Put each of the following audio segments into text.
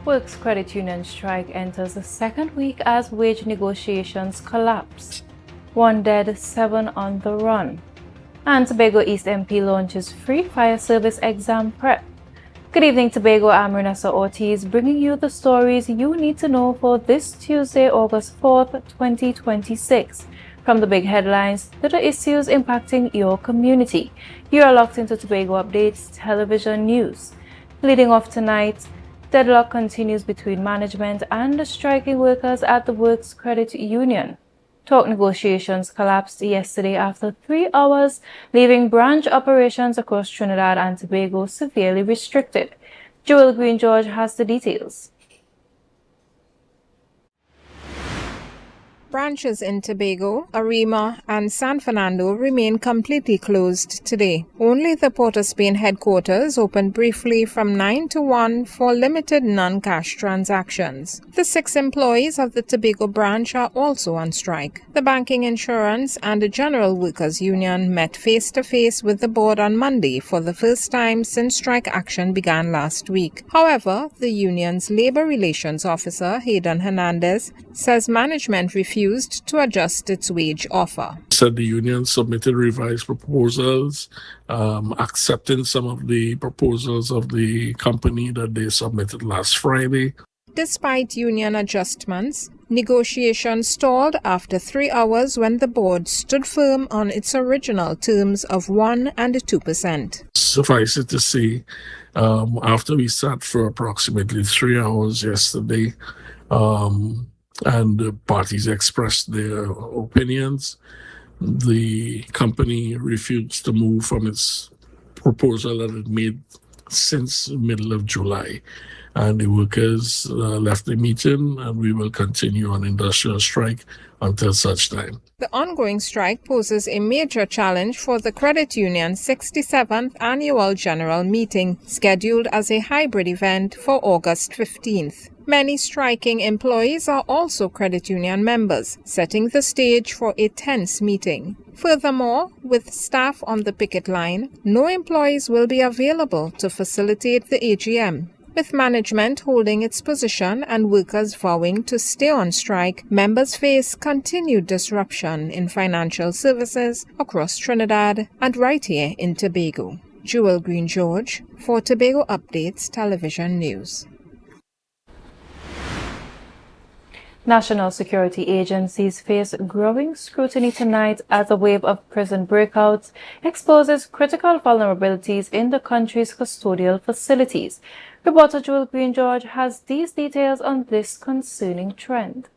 Works Credit Union strike enters the second week as wage negotiations collapse. 1 dead, 7 on the run. And Tobago East MP launches free fire service exam prep. Good evening, Tobago. I'm Renessa Ortiz, bringing you the stories you need to know for this Tuesday, August 4th, 2026. From the big headlines to the issues impacting your community. You are locked into Tobago Updates Television News. Leading off tonight, deadlock continues between management and the striking workers at the Works Credit Union. Talk negotiations collapsed yesterday after 3 hours, leaving branch operations across Trinidad and Tobago severely restricted. Joel Green George has the details. Branches in Tobago, Arima, and San Fernando remain completely closed today. Only the Port of Spain headquarters opened briefly from 9 to 1 for limited non-cash transactions. The 6 employees of the Tobago branch are also on strike. The Banking, Insurance, and the General Workers Union met face-to-face with the board on Monday for the first time since strike action began last week. However, the union's Labor Relations Officer, Hayden Hernandez, says management refused to adjust its wage offer. Said the union submitted revised proposals, accepting some of the proposals of the company that they submitted last Friday. Despite union adjustments, negotiations stalled after 3 hours when the board stood firm on its original terms of 1% and 2%. Suffice it to say, after we sat for approximately 3 hours yesterday, and the parties expressed their opinions, the company refused to move from its proposal that it made since the middle of July. And the workers left the meeting, and we will continue on industrial strike until such time. The ongoing strike poses a major challenge for the credit union's 67th annual general meeting, scheduled as a hybrid event for August 15th. Many striking employees are also credit union members, setting the stage for a tense meeting. Furthermore, with staff on the picket line, no employees will be available to facilitate the AGM. With management holding its position and workers vowing to stay on strike, members face continued disruption in financial services across Trinidad and right here in Tobago. Joel Green George for Tobago Updates Television News. National security agencies face growing scrutiny tonight as a wave of prison breakouts exposes critical vulnerabilities in the country's custodial facilities. Reporter Joel Green George has these details on this concerning trend.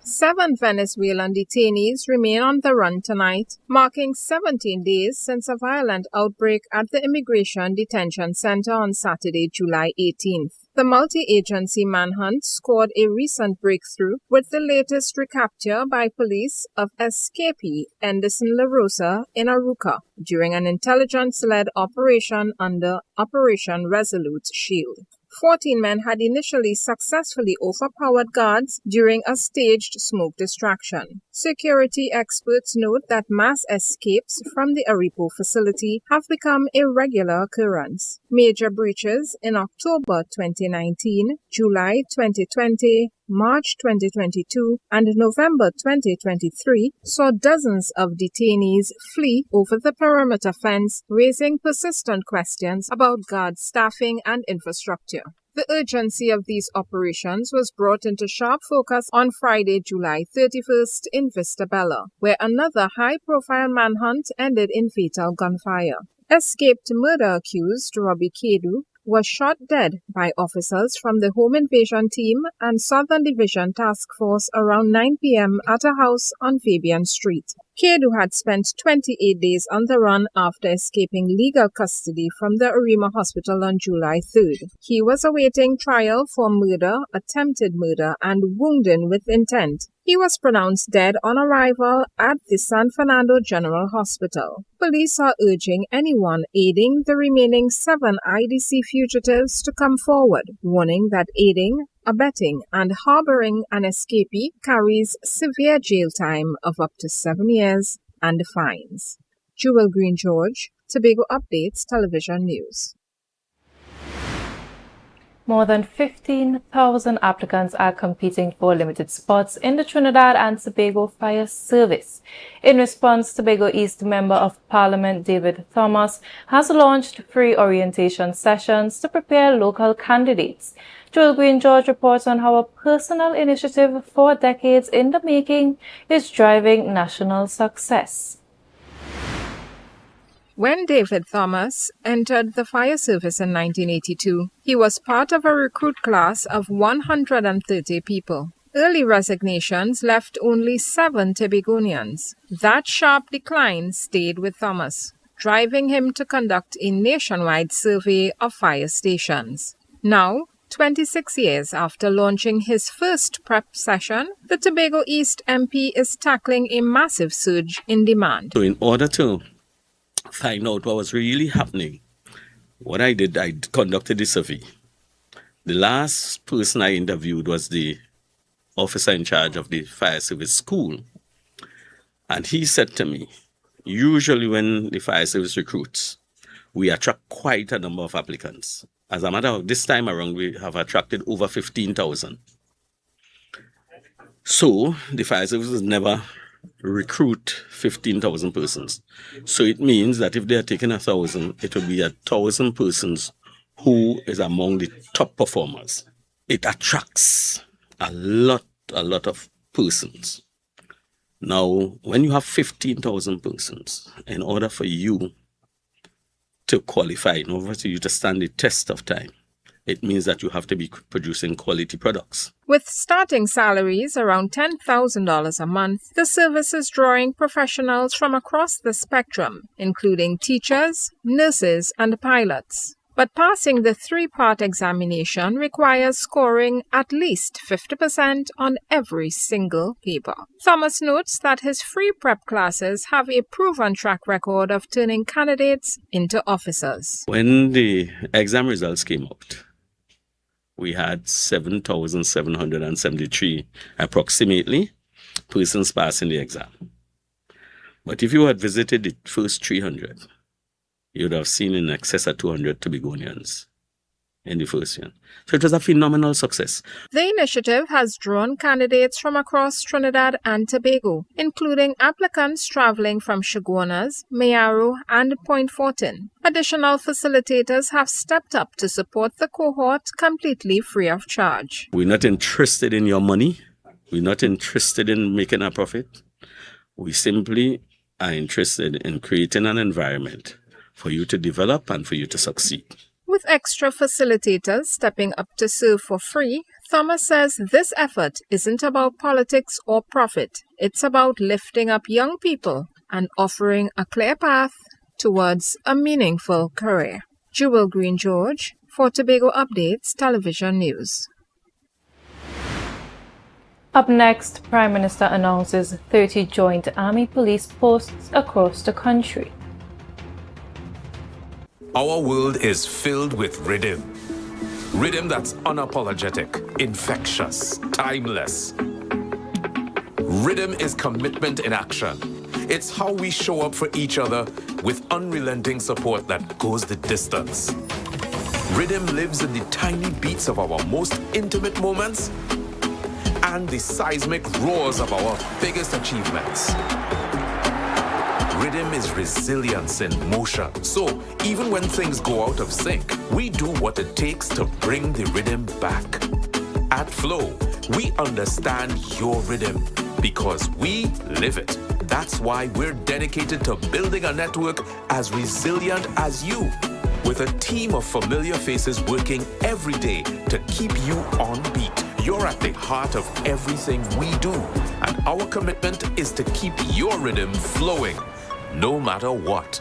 7 Venezuelan detainees remain on the run tonight, marking 17 days since a violent outbreak at the Immigration Detention Center on Saturday, July 18th. The multi-agency manhunt scored a recent breakthrough with the latest recapture by police of escapee Anderson La Rosa in Aruca during an intelligence-led operation under Operation Resolute Shield. 14 men had initially successfully overpowered guards during a staged smoke distraction. Security experts note that mass escapes from the Aripo facility have become a regular occurrence. Major breaches in October 2019, July 2020, March 2022, and November 2023 saw dozens of detainees flee over the perimeter fence, raising persistent questions about guard staffing and infrastructure. The urgency of these operations was brought into sharp focus on Friday, July 31st in Vista Bella, where another high-profile manhunt ended in fatal gunfire. Escaped murder-accused Robbie Kedu was shot dead by officers from the Home Invasion Team and Southern Division Task Force around 9 p.m. at a house on Fabian Street. Kedu had spent 28 days on the run after escaping legal custody from the Arima Hospital on July 3rd. He was awaiting trial for murder, attempted murder, and wounding with intent. He was pronounced dead on arrival at the San Fernando General Hospital. Police are urging anyone aiding the remaining 7 IDC fugitives to come forward, warning that aiding, abetting, and harboring an escapee carries severe jail time of up to 7 years and fines. Joel Green George, Tobago Updates Television News. More than 15,000 applicants are competing for limited spots in the Trinidad and Tobago Fire Service. In response, Tobago East Member of Parliament David Thomas has launched free orientation sessions to prepare local candidates. Joel Green George reports on how a personal initiative 4 decades in the making is driving national success. When David Thomas entered the fire service in 1982, he was part of a recruit class of 130 people. Early resignations left only 7 Tobagonians. That sharp decline stayed with Thomas, driving him to conduct a nationwide survey of fire stations. Now, 26 years after launching his first prep session, the Tobago East MP is tackling a massive surge in demand. So in order to find out what was really happening, what I did, I conducted a survey. The last person I interviewed was the officer in charge of the fire service school. And he said to me, usually when the fire service recruits, we attract quite a number of applicants. As a matter of this time around, we have attracted over 15,000. So the fire service never recruit 15,000 persons. So it means that if they are taking 1,000, it will be 1,000 persons who is among the top performers. It attracts a lot of persons. Now, when you have 15,000 persons, in order for you to qualify, in order for you to stand the test of time, it means that you have to be producing quality products. With starting salaries around $10,000 a month, the service is drawing professionals from across the spectrum, including teachers, nurses, and pilots. But passing the 3-part examination requires scoring at least 50% on every single paper. Thomas notes that his free prep classes have a proven track record of turning candidates into officers. When the exam results came out, we had 7,773 approximately persons passing the exam. But if you had visited the first 300, you would have seen in excess of 200 Tobagonians in the first year. So it was a phenomenal success. The initiative has drawn candidates from across Trinidad and Tobago, including applicants traveling from Chaguanas, Mayaro, and Point Fortin. Additional facilitators have stepped up to support the cohort completely free of charge. We're not interested in your money. We're not interested in making a profit. We simply are interested in creating an environment for you to develop and for you to succeed. With extra facilitators stepping up to serve for free, Thomas says this effort isn't about politics or profit. It's about lifting up young people and offering a clear path towards a meaningful career. Jewel Green George for Tobago Updates Television News. Up next, Prime Minister announces 30 joint Army police posts across the country. Our world is filled with rhythm. Rhythm that's unapologetic, infectious, timeless. Rhythm is commitment in action. It's how we show up for each other with unrelenting support that goes the distance. Rhythm lives in the tiny beats of our most intimate moments and the seismic roars of our biggest achievements. Rhythm is resilience in motion. So even when things go out of sync, we do what it takes to bring the rhythm back. At Flow, we understand your rhythm because we live it. That's why we're dedicated to building a network as resilient as you, with a team of familiar faces working every day to keep you on beat. You're at the heart of everything we do, and our commitment is to keep your rhythm flowing, no matter what.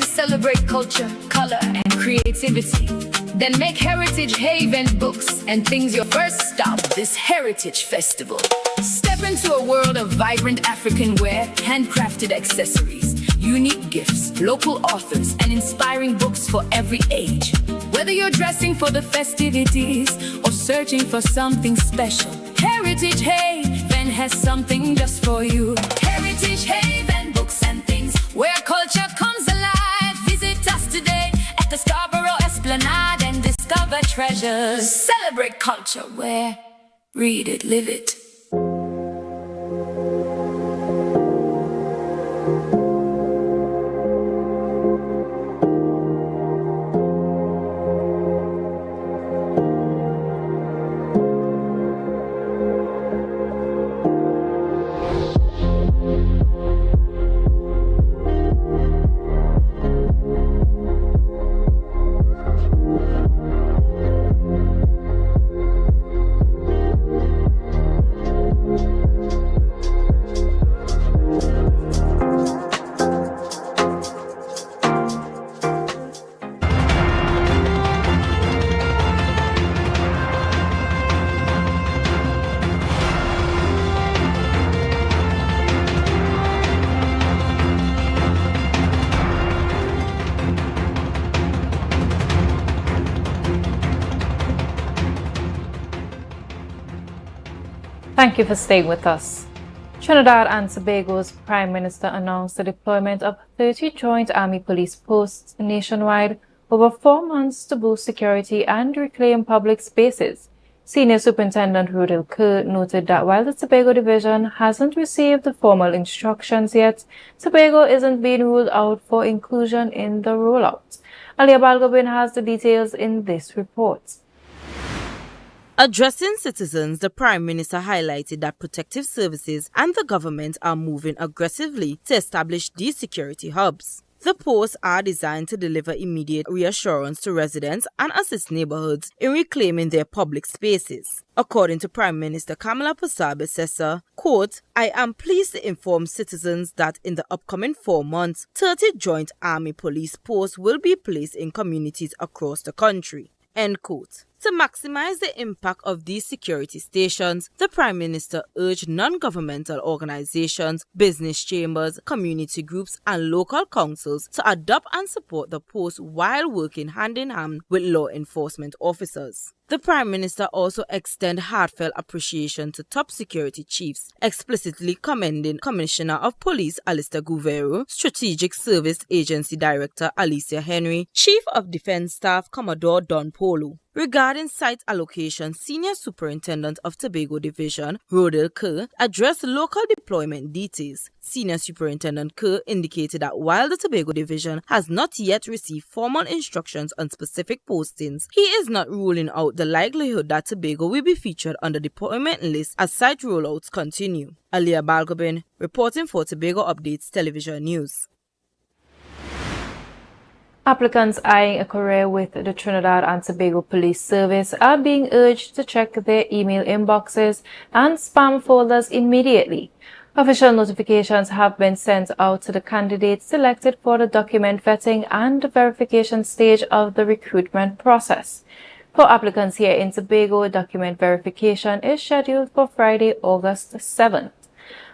to celebrate culture, color, and creativity. Then make Heritage Haven books and things your first stop this Heritage Festival. Step into a world of vibrant African wear, handcrafted accessories, unique gifts, local authors, and inspiring books for every age. Whether you're dressing for the festivities or searching for something special, Heritage Haven has something just for you. Heritage Haven books and things where culture comes alive. Visit us today at the Scarborough Esplanade and discover treasures. Celebrate culture where read it, live it. Thank you for staying with us. Trinidad and Tobago's Prime Minister announced the deployment of 30 joint Army police posts nationwide over 4 months to boost security and reclaim public spaces. Senior Superintendent Rodel Kerr noted that while the Tobago Division hasn't received the formal instructions yet, Tobago isn't being ruled out for inclusion in the rollout. Alia Balgobin has the details in this report. Addressing citizens, the Prime Minister highlighted that protective services and the government are moving aggressively to establish these security hubs. The posts are designed to deliver immediate reassurance to residents and assist neighborhoods in reclaiming their public spaces. According to Prime Minister Kamala Persad-Bissessar, quote, "I am pleased to inform citizens that in the upcoming 4 months, 30 joint Army police posts will be placed in communities across the country." End quote. To maximize the impact of these security stations, the Prime Minister urged non-governmental organizations, business chambers, community groups, and local councils to adopt and support the posts while working hand-in-hand with law enforcement officers. The Prime Minister also extended heartfelt appreciation to top security chiefs, explicitly commending Commissioner of Police Alistair Guvero, Strategic Service Agency Director Alicia Henry, Chief of Defense Staff Commodore Don Polo. Regarding site allocation, Senior Superintendent of Tobago Division, Rodel Kerr, addressed local deployment details. Senior Superintendent Kerr indicated that while the Tobago Division has not yet received formal instructions on specific postings, he is not ruling out the likelihood that Tobago will be featured on the deployment list as site rollouts continue. Alia Balgobin, reporting for Tobago Updates Television News. Applicants eyeing a career with the Trinidad and Tobago Police Service are being urged to check their email inboxes and spam folders immediately. Official notifications have been sent out to the candidates selected for the document vetting and verification stage of the recruitment process. For applicants here in Tobago, document verification is scheduled for Friday, August 7th.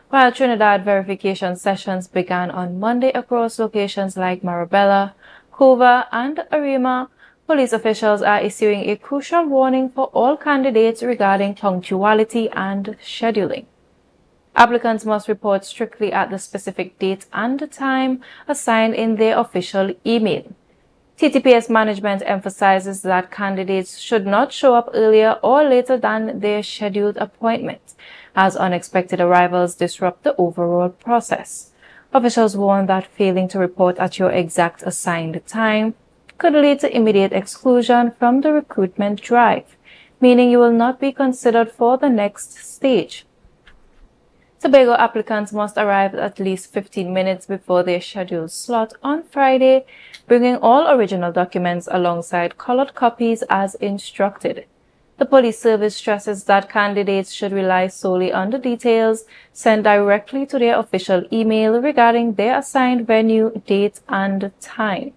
While Trinidad verification sessions began on Monday across locations like Marabella, Cova, and Arima, police officials are issuing a crucial warning for all candidates regarding punctuality and scheduling. Applicants must report strictly at the specific date and time assigned in their official email. TTPS management emphasizes that candidates should not show up earlier or later than their scheduled appointment, as unexpected arrivals disrupt the overall process. Officials warn that failing to report at your exact assigned time could lead to immediate exclusion from the recruitment drive, meaning you will not be considered for the next stage. Tobago applicants must arrive at least 15 minutes before their scheduled slot on Friday, bringing all original documents alongside colored copies as instructed. The police service stresses that candidates should rely solely on the details sent directly to their official email regarding their assigned venue, date, and time.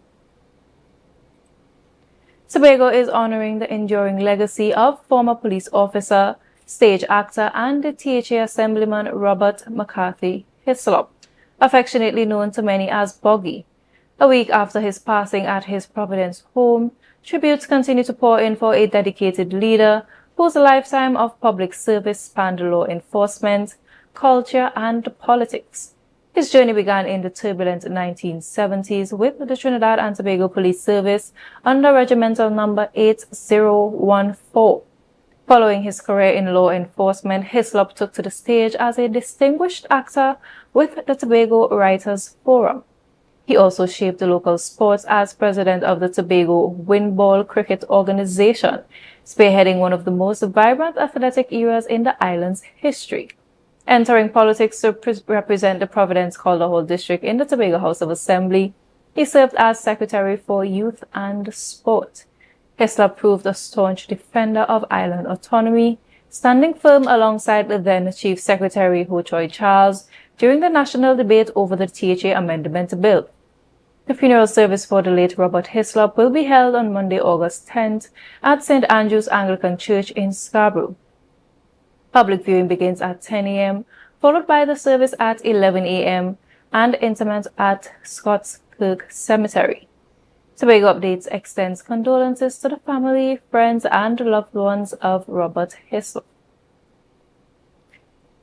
Tobago is honoring the enduring legacy of former police officer, stage actor, and the THA Assemblyman Robert McCarthy Hislop, affectionately known to many as Boggy. A week after his passing at his Providence home, tributes continue to pour in for a dedicated leader whose lifetime of public service spanned law enforcement, culture, and politics. His journey began in the turbulent 1970s with the Trinidad and Tobago Police Service under Regimental Number 8014. Following his career in law enforcement, Hislop took to the stage as a distinguished actor with the Tobago Writers Forum. He also shaped the local sports as president of the Tobago Windball Cricket Organization, spearheading one of the most vibrant athletic eras in the island's history. Entering politics to represent the Providence Calder Hall district in the Tobago House of Assembly, he served as Secretary for Youth and Sport. Hislop proved a staunch defender of island autonomy, standing firm alongside the then Chief Secretary Ho Choi Charles during the national debate over the THA Amendment Bill. The funeral service for the late Robert Hislop will be held on Monday, August 10th at St. Andrew's Anglican Church in Scarborough. Public viewing begins at 10 a.m., followed by the service at 11 a.m. and interment at Scott's Kirk Cemetery. Tobago Updates extends condolences to the family, friends, and loved ones of Robert Hislop.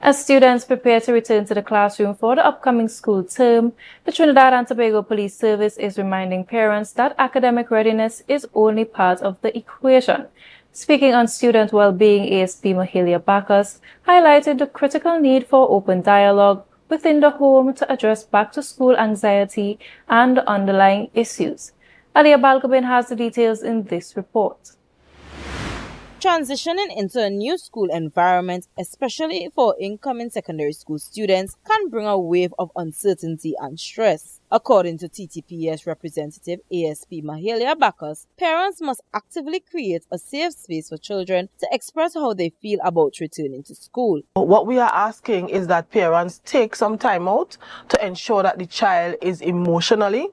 As students prepare to return to the classroom for the upcoming school term, the Trinidad and Tobago Police Service is reminding parents that academic readiness is only part of the equation. Speaking on student well-being, ASP Mahalia Bacchus highlighted the critical need for open dialogue within the home to address back-to-school anxiety and underlying issues. Alia Balgobin has the details in this report. Transitioning into a new school environment, especially for incoming secondary school students, can bring a wave of uncertainty and stress. According to TTPS representative ASP Mahalia Bacchus, parents must actively create a safe space for children to express how they feel about returning to school. What we are asking is that parents take some time out to ensure that the child is emotionally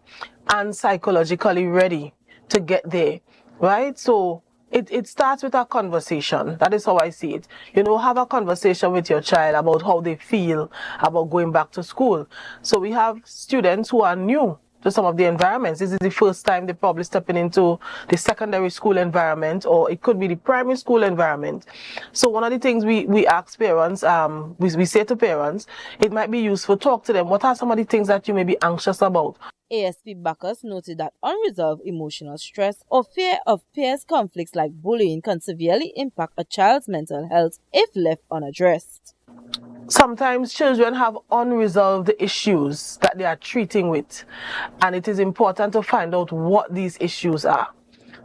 and psychologically ready to get there, right? So it starts with a conversation. That is how I see it. You know, have a conversation with your child about how they feel about going back to school. So we have students who are new to some of the environments. This is the first time they're probably stepping into the secondary school environment, or it could be the primary school environment. So one of the things we ask parents, we say to parents, it might be useful to talk to them. What are some of the things that you may be anxious about? ASP Bacchus noted that unresolved emotional stress or fear of peers conflicts like bullying can severely impact a child's mental health if left unaddressed. Sometimes children have unresolved issues that they are treating with, and it is important to find out what these issues are.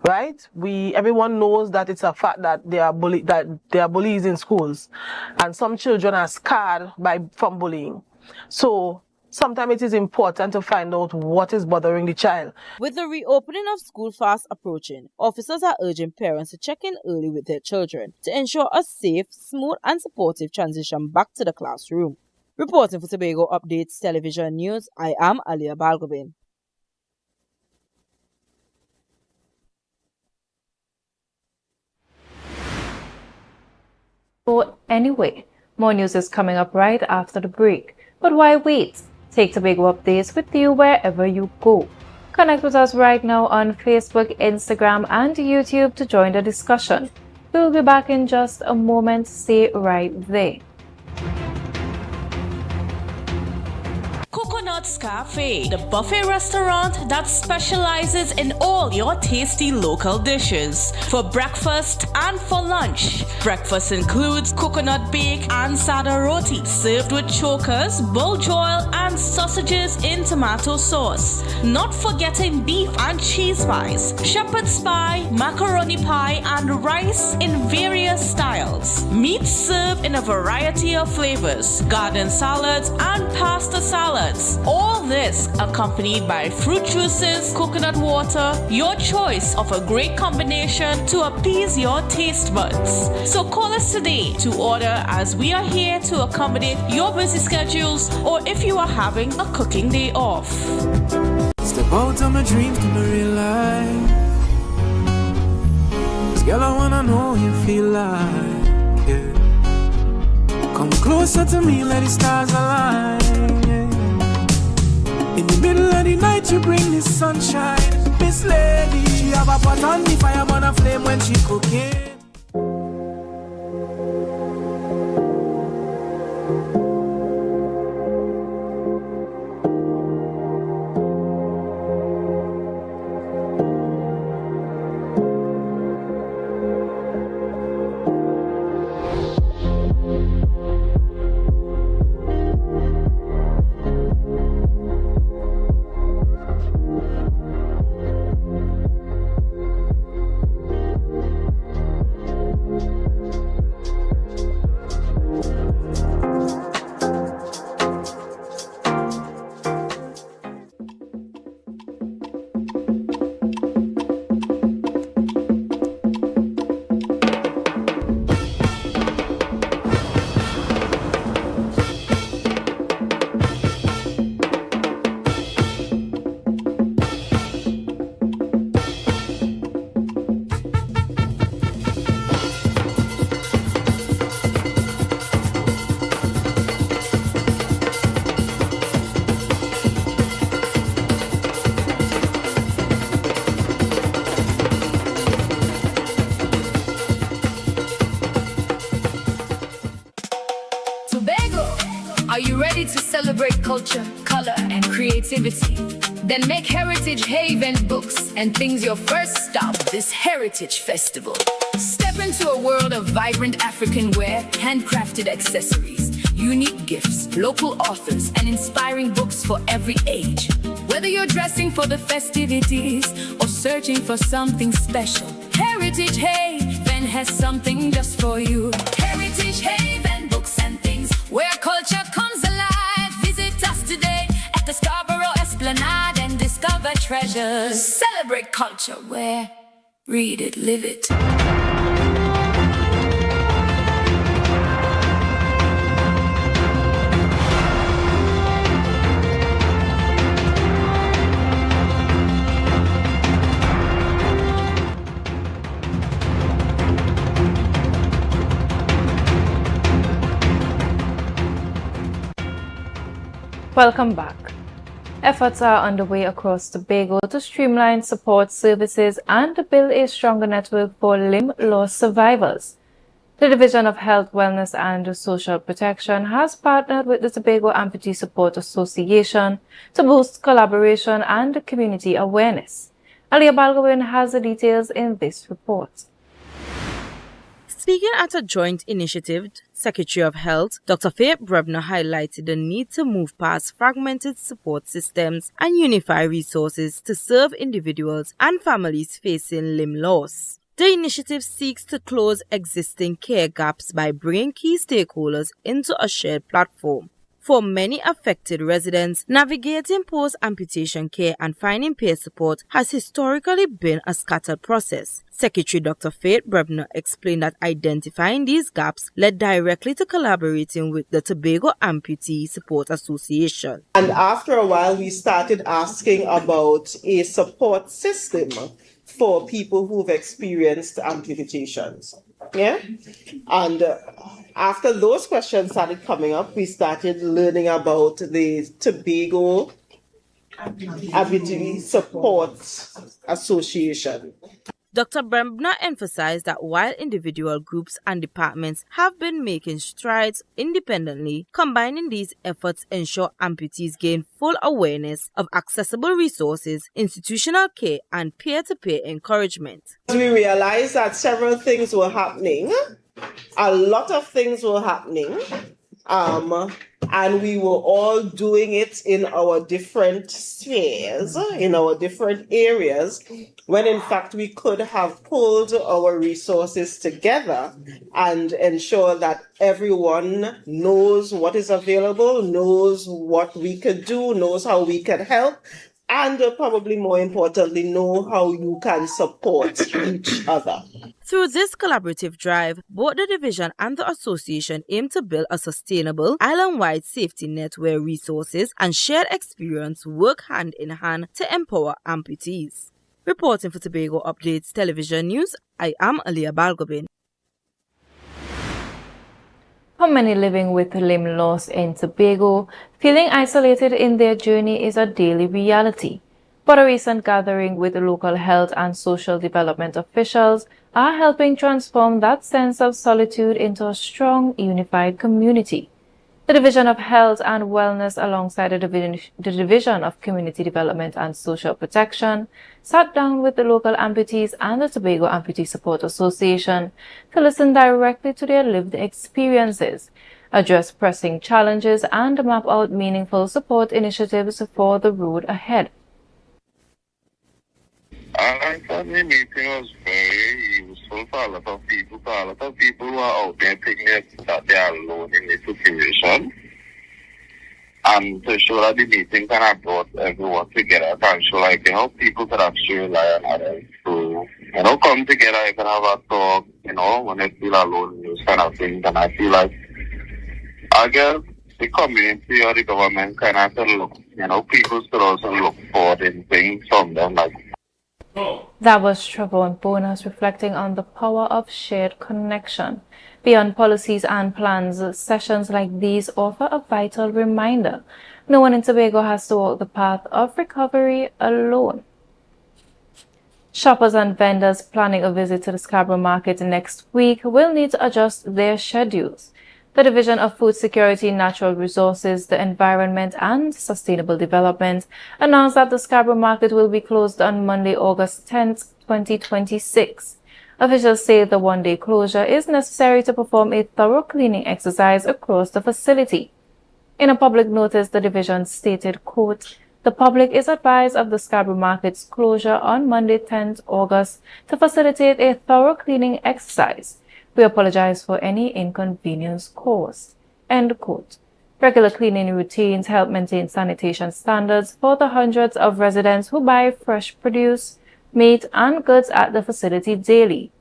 Right? Everyone knows that it's a fact that there are bullies in schools, and some children are scarred from bullying. So sometimes it is important to find out what is bothering the child. With the reopening of school fast approaching, officers are urging parents to check in early with their children to ensure a safe, smooth and supportive transition back to the classroom. Reporting for Tobago Updates Television News, I am Alia Balgobin. So anyway, more news is coming up right after the break. But why wait? Take Tobago Updates with you wherever you go. Connect with us right now on Facebook, Instagram, and YouTube to join the discussion. We'll be back in just a moment. Stay right there. Coconut's Cafe, the buffet restaurant that specializes in all your tasty local dishes. For breakfast and for lunch. Breakfast includes coconut bake and sada roti, served with chokers, bull joil, and sausages in tomato sauce. Not forgetting beef and cheese pies, shepherd's pie, macaroni pie, and rice in various styles. Meat served in a variety of flavors, garden salads and pasta salads. All All this accompanied by fruit juices, coconut water, your choice of a great combination to appease your taste buds. So call us today to order, as we are here to accommodate your busy schedules or if you are having a cooking day off. Step out of my dreams to my real life. This girl, I wanna know you feel like, yeah. Come closer to me, let the stars align, yeah. In the middle of the night, you bring the sunshine. Miss Lady, she have a pot on the fire, burn a flame when she cooking. Tobago, are you ready to celebrate culture, color, and creativity? Then make Heritage Haven books and things your first stop this Heritage Festival. Step into a world of vibrant African wear, handcrafted accessories, unique gifts, local authors, and inspiring books for every age. Whether you're dressing for the festivities or searching for something special, Heritage Haven has something just for you. Heritage Haven books and things where culture comes alive. Visit us today at the Scarborough Esplanade and discover treasures. Celebrate culture where read it, live it. Welcome back. Efforts are underway across Tobago to streamline support services and to build a stronger network for limb loss survivors. The Division of Health, Wellness and Social Protection has partnered with the Tobago Amputee Support Association to boost collaboration and community awareness. Alia Balgowin has the details in this report. Speaking at a joint initiative, Secretary of Health, Dr. Faith Brebner highlighted the need to move past fragmented support systems and unify resources to serve individuals and families facing limb loss. The initiative seeks to close existing care gaps by bringing key stakeholders into a shared platform. For many affected residents, navigating post-amputation care and finding peer support has historically been a scattered process. Secretary Dr. Faith Brebner explained that identifying these gaps led directly to collaborating with the Tobago Amputee Support Association. And after a while, we started asking about a support system for people who've experienced amputations. Yeah? And after those questions started coming up, we started learning about the Tobago Amputee Support Association. Dr. Brebner emphasized that while individual groups and departments have been making strides independently, combining these efforts ensure amputees gain full awareness of accessible resources, institutional care, and peer-to-peer encouragement. We realized that several things were happening. A lot of things were happening. and we were all doing it in our different spheres, in our different areas, when in fact we could have pulled our resources together and ensure that everyone knows what is available, knows what we could do, knows how we can help, and probably more importantly, know how you can support each other. Through this collaborative drive, both the division and the association aim to build a sustainable, island-wide safety net where resources and shared experience work hand in hand to empower amputees. Reporting for Tobago Updates Television News, I am AMPLIA Balgobin. For many living with limb loss in Tobago, feeling isolated in their journey is a daily reality. But a recent gathering with local health and social development officials are helping transform that sense of solitude into a strong, unified community. The Division of Health and Wellness, alongside the Division of Community Development and Social Protection, sat down with the local amputees and the Tobago Amputee Support Association to listen directly to their lived experiences, address pressing challenges, and map out meaningful support initiatives for the road ahead. I thought the meeting was very useful for a lot of people. So a lot of people who are out there thinking that they are alone in this situation. And to show that the meeting kind of brought everyone together and show people can actually rely on others to, come together, you can have a talk, when they feel alone in those kind of things. And I feel like, I guess, the community or the government kind of look, people should also look forward in things from them, That was Trevor Bonus reflecting on the power of shared connection. Beyond policies and plans, sessions like these offer a vital reminder. No one in Tobago has to walk the path of recovery alone. Shoppers and vendors planning a visit to the Scarborough Market next week will need to adjust their schedules. The Division of Food Security, Natural Resources, the Environment and Sustainable Development announced that the Scarborough Market will be closed on Monday, August 10, 2026. Officials say the one-day closure is necessary to perform a thorough cleaning exercise across the facility. In a public notice, the division stated, quote, "The public is advised of the Scarborough Market's closure on Monday, 10th August to facilitate a thorough cleaning exercise. We apologize for any inconvenience caused." End quote. Regular cleaning routines help maintain sanitation standards for the hundreds of residents who buy fresh produce, meat, and goods at the facility daily.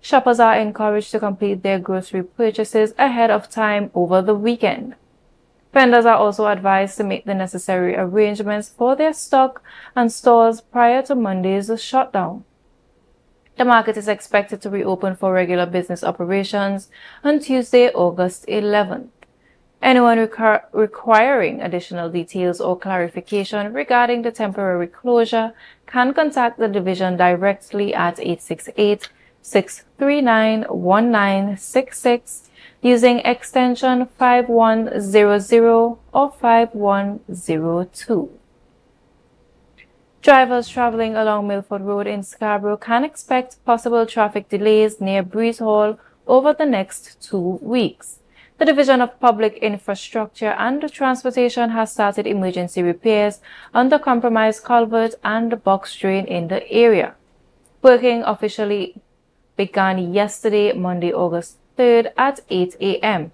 Shoppers are encouraged to complete their grocery purchases ahead of time over the weekend. Vendors are also advised to make the necessary arrangements for their stock and stores prior to Monday's shutdown. The market is expected to reopen for regular business operations on Tuesday, August 11th. Anyone requiring additional details or clarification regarding the temporary closure can contact the division directly at 868-639-1966 using extension 5100 or 5102. Drivers traveling along Milford Road in Scarborough can expect possible traffic delays near Breeze Hall over the next 2 weeks. The Division of Public Infrastructure and Transportation has started emergency repairs on the compromised culvert and box drain in the area. Working officially began yesterday, Monday, August 3rd at 8 a.m.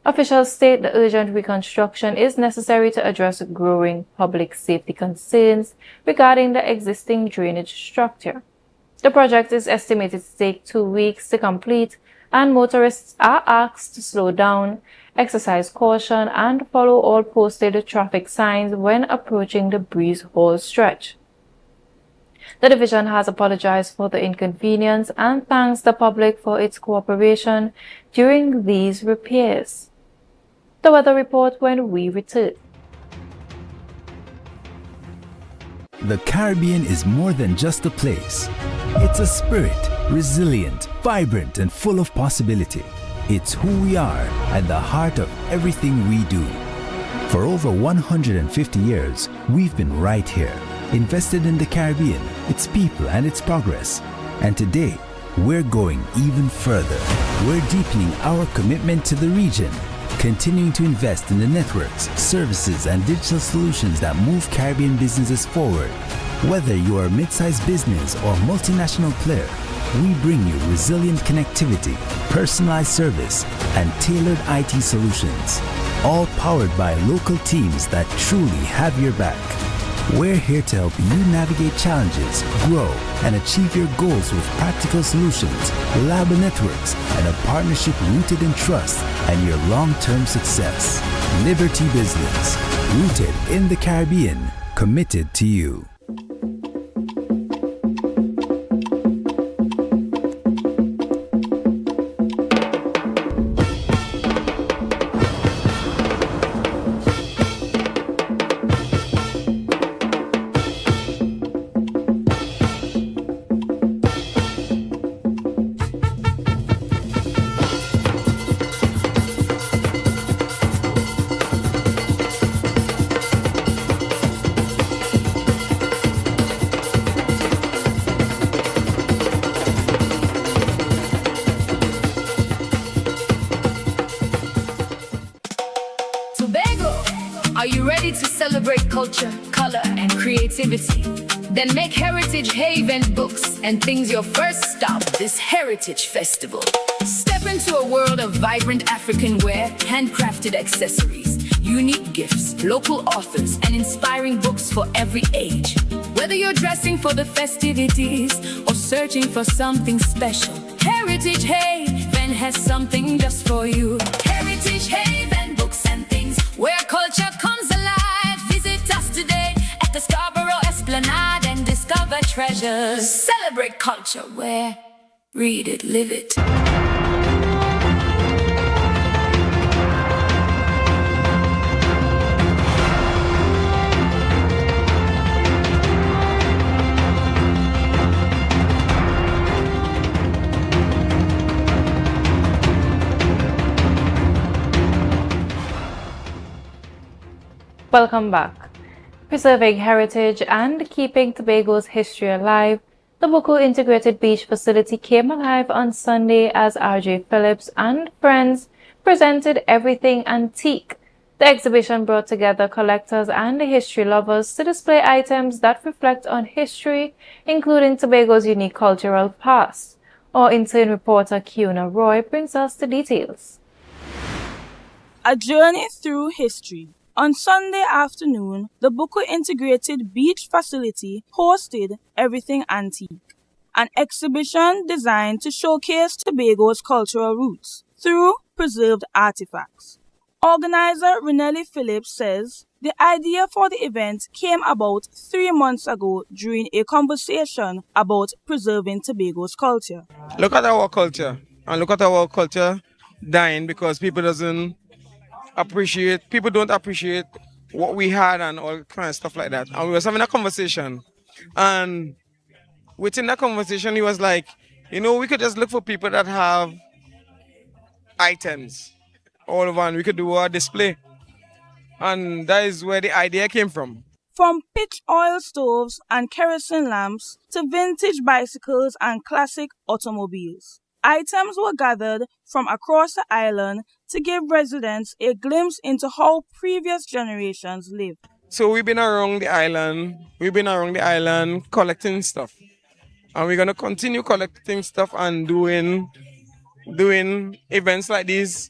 Officials state the urgent reconstruction is necessary to address growing public safety concerns regarding the existing drainage structure. The project is estimated to take 2 weeks to complete, and motorists are asked to slow down, exercise caution, and follow all posted traffic signs when approaching the Breeze Hall stretch. The division has apologized for the inconvenience and thanks the public for its cooperation during these repairs. The weather report when we return. The Caribbean is more than just a place. It's a spirit, resilient, vibrant, and full of possibility. It's who we are at the heart of everything we do. For over 150 years, we've been right here, invested in the Caribbean, its people, and its progress. And today, we're going even further. We're deepening our commitment to the region, continuing to invest in the networks, services, and digital solutions that move Caribbean businesses forward. Whether you are a mid-sized business or multinational player, we bring you resilient connectivity, personalized service, and tailored IT solutions, all powered by local teams that truly have your back. We're here to help you navigate challenges, grow, and achieve your goals with practical solutions, reliable networks, and a partnership rooted in trust and your long-term success. Liberty Business, rooted in the Caribbean, committed to you. Tobago, are you ready to celebrate culture, color, and creativity? Then make Heritage Haven books and things your first stop this Heritage Festival. Step into a world of vibrant African wear, handcrafted accessories, unique gifts, local authors, and inspiring books for every age. Whether you're dressing for the festivities or searching for something special, Heritage Haven has something just for you. Heritage Haven books and things where culture comes alive. Visit us today at the Scarborough Esplanade and discover treasures. Celebrate culture where read it, live it. Welcome back. Preserving heritage and keeping Tobago's history alive, the Buku Integrated Beach Facility came alive on Sunday as R.J. Phillips and friends presented Everything Antique. The exhibition brought together collectors and history lovers to display items that reflect on history, including Tobago's unique cultural past. Our intern reporter Kiona Roy brings us the details. A journey through history. On Sunday afternoon, the Buku Integrated Beach Facility hosted Everything Antique, an exhibition designed to showcase Tobago's cultural roots through preserved artifacts. Organizer Renelli Phillips says the idea for the event came about 3 months ago during a conversation about preserving Tobago's culture. Look at our culture, and look at our culture dying because people don't appreciate what we had and all kind of stuff like that. And we was having a conversation, and within that conversation he was like, we could just look for people that have items all over and we could do a display. And that is where the idea came from. From pitch oil stoves and kerosene lamps to vintage bicycles and classic automobiles, items were gathered from across the island to give residents a glimpse into how previous generations lived. So we've been around the island collecting stuff. And we're going to continue collecting stuff and doing events like these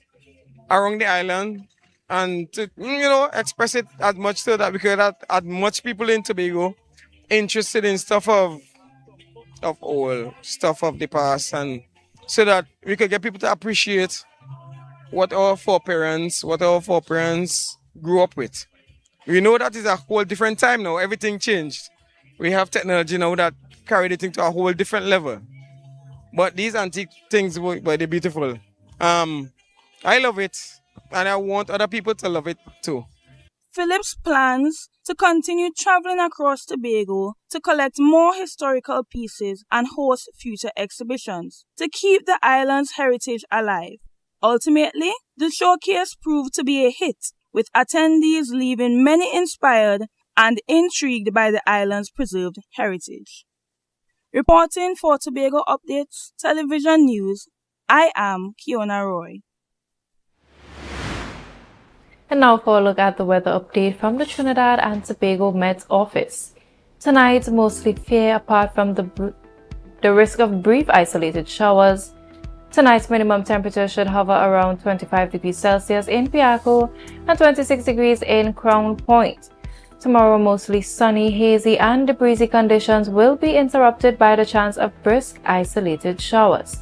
around the island and to, express it as much so that we could have as much people in Tobago interested in stuff of old, stuff of the past, and so that we could get people to appreciate what our foreparents grew up with. We know that is a whole different time now. Everything changed. We have technology now that carried it into a whole different level. But these antique things they're beautiful. I love it, and I want other people to love it too. Phillips plans to continue traveling across Tobago to collect more historical pieces and host future exhibitions to keep the island's heritage alive. Ultimately, the showcase proved to be a hit, with attendees leaving many inspired and intrigued by the island's preserved heritage. Reporting for Tobago Updates Television News, I am Kiona Roy. And now for a look at the weather update from the Trinidad and Tobago Met's office. Tonight, mostly fair apart from the risk of brief isolated showers. Tonight's minimum temperature should hover around 25 degrees Celsius in Piaco and 26 degrees in Crown Point. Tomorrow, mostly sunny, hazy, and breezy conditions will be interrupted by the chance of brisk isolated showers.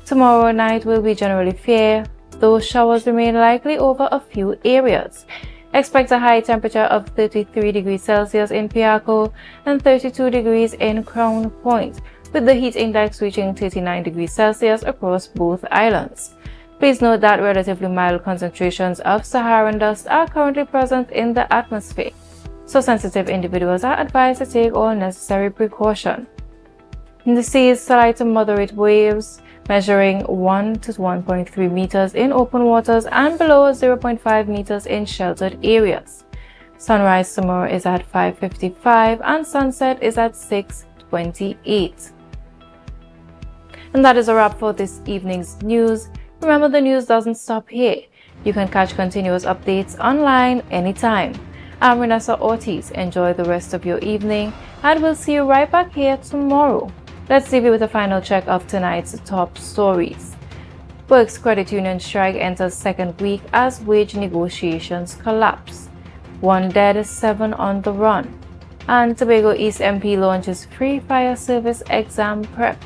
Tomorrow night will be generally fair, though showers remain likely over a few areas. Expect a high temperature of 33 degrees Celsius in Piaco and 32 degrees in Crown Point, with the heat index reaching 39 degrees Celsius across both islands. Please note that relatively mild concentrations of Saharan dust are currently present in the atmosphere, so sensitive individuals are advised to take all necessary precaution. In the seas, slight to moderate waves measuring 1 to 1.3 meters in open waters and below 0.5 meters in sheltered areas. Sunrise tomorrow is at 5:55 and sunset is at 6:28. And that is a wrap for this evening's news. Remember, the news doesn't stop here. You can catch continuous updates online anytime. I'm Renessa Ortiz. Enjoy the rest of your evening, and we'll see you right back here tomorrow. Let's leave you with a final check of tonight's top stories. Works Credit Union strike enters second week as wage negotiations collapse. 1 dead, 7 on the run. And Tobago East MP launches free fire service exam prep.